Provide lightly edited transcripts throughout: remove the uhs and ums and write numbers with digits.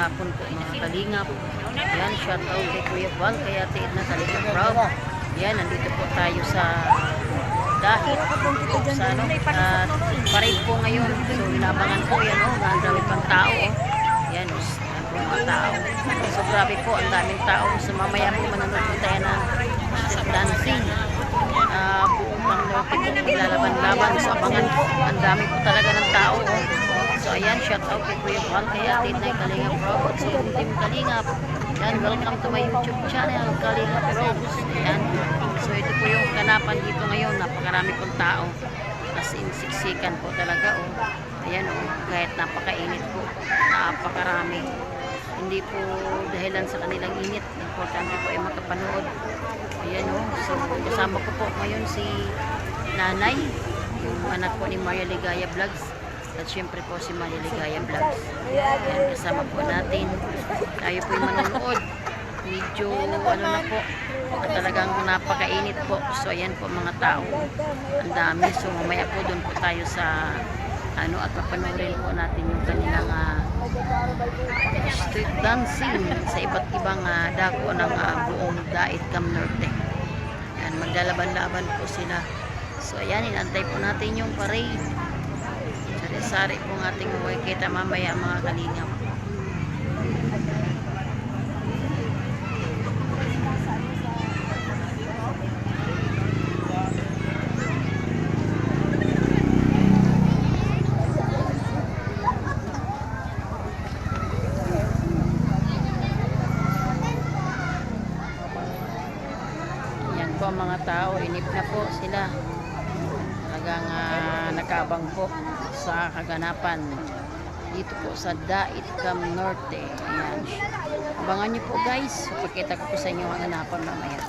hapon po mga kalingap. Yan, shout out kay Kuya Val, kaya tiid na Kalingap Rob. Yan, nandito po tayo sa dahit sa ano, parade po ngayon. So, inabangan po yan, oh, ang dami pang tao. Oh. Yan, yan po mga tao. So, grabe po, ang daming tao. So, mamaya po manonood po tayo ng street dancing. Buong pang Norte po maglalaban-laban. So, abangan po, ang dami po talaga ng tao. Oh. So, ayan, shout out kay Kuya Val, kaya tiid na Kalingap Rob. So, Team Kalingap. Yan, welcome to my YouTube channel, Kalingap Rob. Ayan. So, ito po yung kanapan dito ngayon. Napakarami pong tao. As in, siksikan po talaga. Oh. Ayan, oh, kahit napakainit po. Napakarami. Hindi po dahilan sa kanilang init. Importante po ay makapanood. Ayan, oh. So, kasama ko po ngayon si Nanay, yung anak po ni Maria Ligaya Vlogs. At syempre po si Maria Ligaya Vlogs. Ayan, kasama po natin. Tayo po yung manonood. Medyo ano na po, talagang napakainit po. So ayan po mga tao, ang dami. So mamaya po doon po tayo sa ano, at papanoorin po natin yung kanilang street dancing sa iba't ibang dako ng buong Dait Cam Norte. Ayan, maglalaban-laban po sila. So ayan, inantay po natin yung parade. Sari-sari po ng ating makikita mamaya mga kalingap. Mga tao, inip na po sila, talagang nakabang po sa kaganapan dito po sa Dait Cam Norte. Ayan, abangan nyo po guys, pakita ko po sa inyo ang kaganapan mamaya.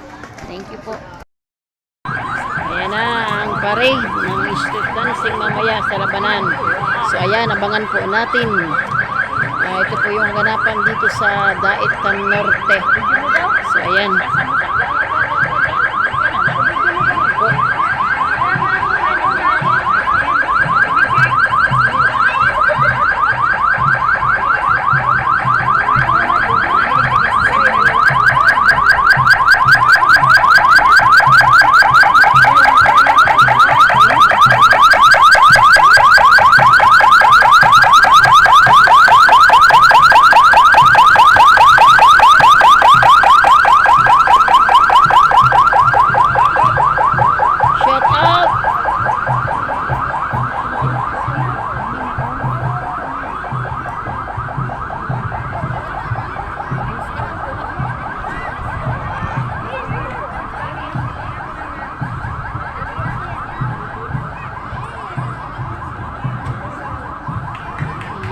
Thank you po. Ayan na ang parade ng street dancing mamaya sa labanan. So ayan, abangan po natin. Ito po yung kaganapan dito sa Dait Cam Norte. So ayan,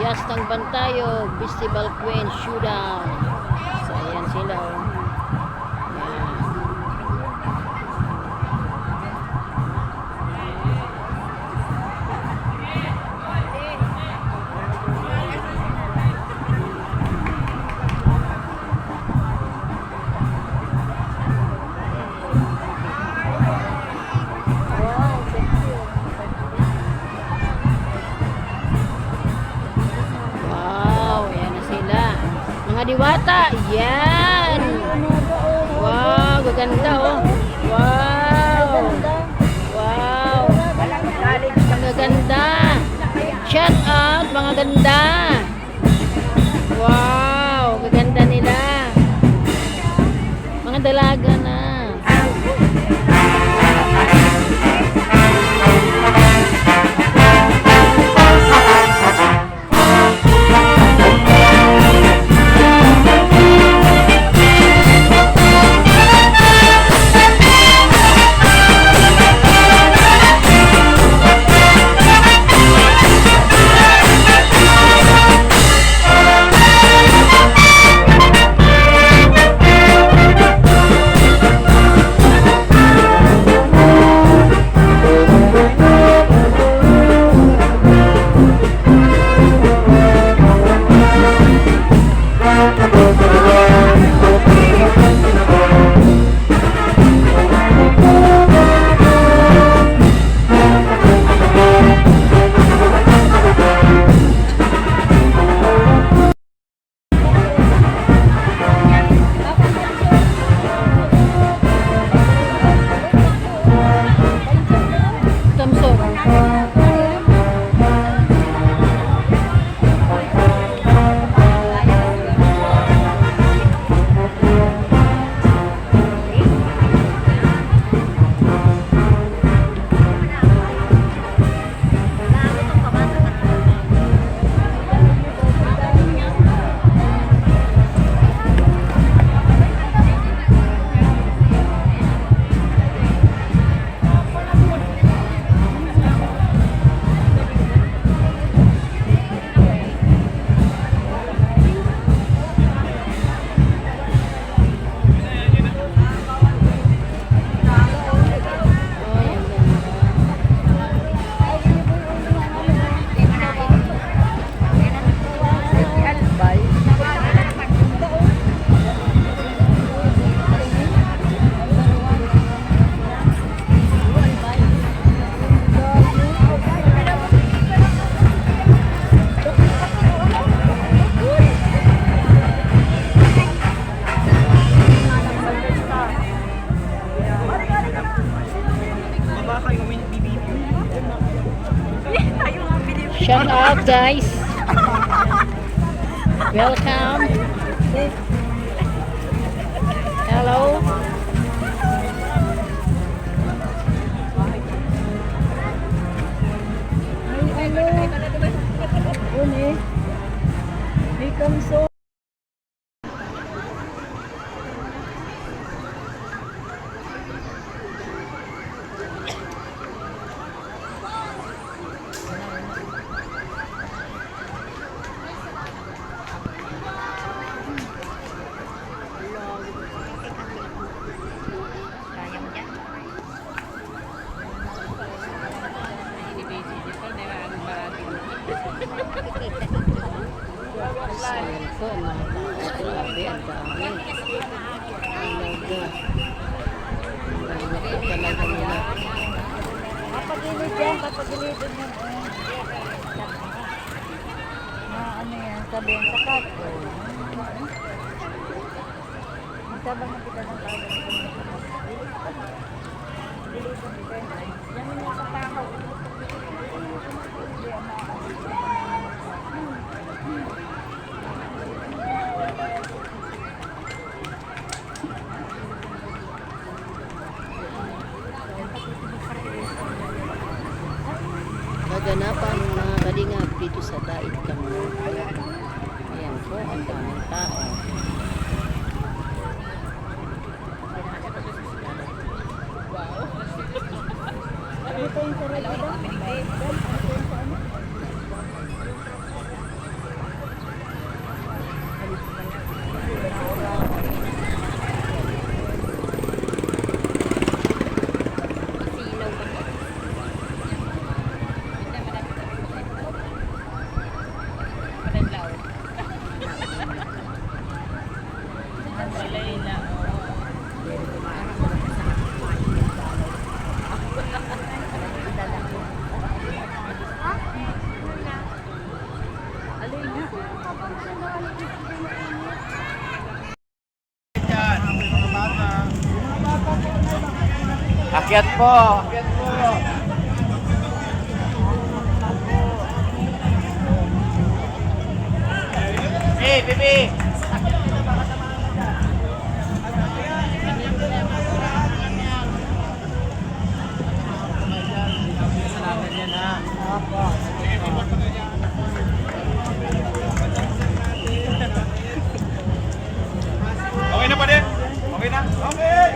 Yastang Bantayo Festival Queen Showdown. So ayan sila, oh. Ayan. Diwata, yan. Wow, gaganda, oh. Wow. Wow. Mga ganda. Shout out, mga ganda. Wow, gaganda nila. Mga dalaga na. Welcome. Hello. Uni. Become so. Kaya mo dyan? Ayan po, mga tao. Grabe, ang dami. Talaga. Ang dami po talaga nila. Papagilid yan, papagilidin mo. Ano yan, sabi yung sakat. Masabang na kita ng tawag. Yan yung kapakaw. Kaganapan ng mga kalingap dito sa Dait Camno. Ayan po, ang daming tao. Ito yung sarili. Akyat po. Akyat po. Hey, baby. Okay na pa din? Okay na? Okay!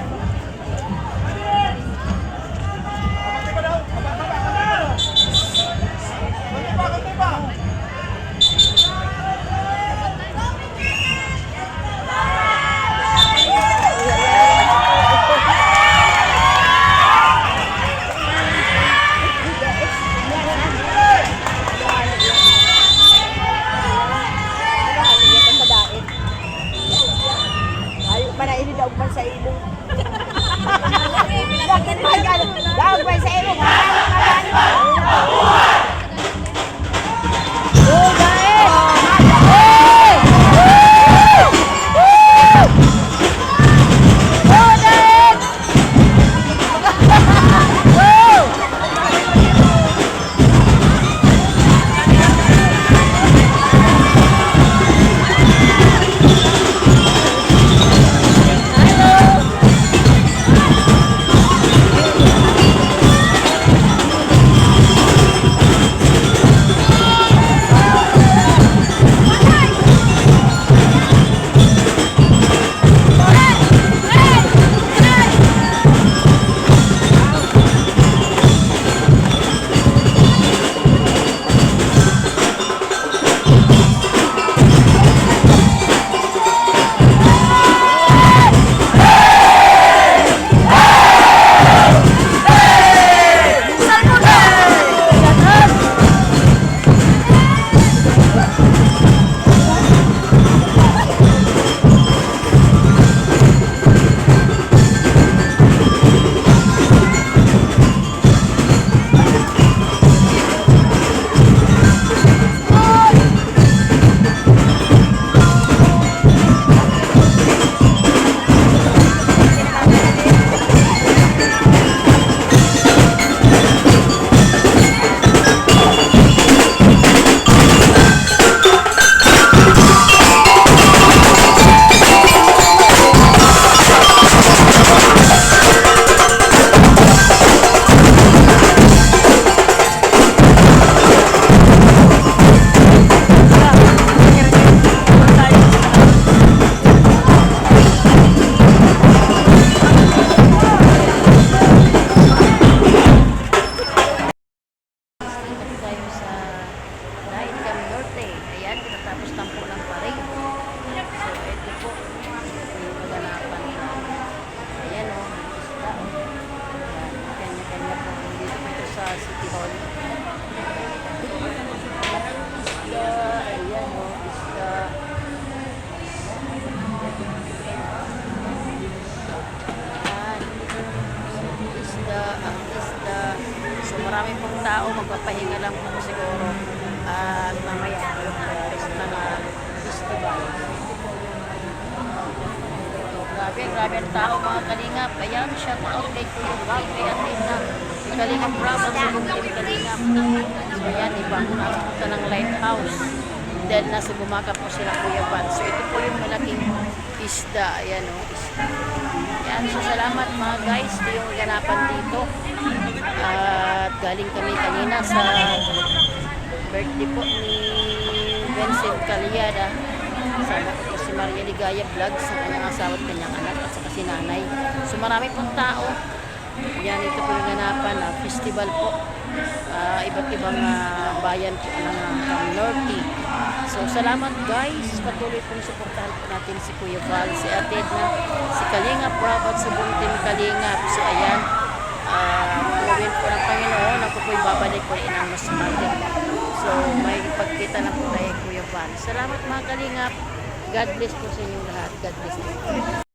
magpapahinga lang po siguro. At mamaya po yung contest ng festival. Grabe ang tao mga kalingap. Ayan, shout out kay Kuya Val, kay Athena. Si Kalingap Rob, ang subong team Kalingap. So ayan, ibang nakapunta ng lighthouse. Dahil nasa Bumaka po sila Kuya Val. So ito po yung malaking isda. Ayan o, isda. Ayan, so salamat mga guys. Ito yung ganapan dito. At galing kami kanina sa birthday po ni Vincent Calyada. Kasama ko po si Maria Ligaya Vlogs, sa kanyang asawa at kanyang anak at saka si nanay. So marami pong tao. Yan, ito po yung ganapan na festival po. Iba't ibang bayan po ng Norte. So salamat guys. Patuloy pong suportahan po natin si Kuya Val, si Athena, si Kalingap Rob at sa buong team Kalingap. So ayan, gawin po ng Panginoon. Ako po'y babalik po rin ang mas maganda. So may pagkita na po tayo Kuya Val. Salamat mga Kalingap. God bless po sa inyong lahat. God bless po.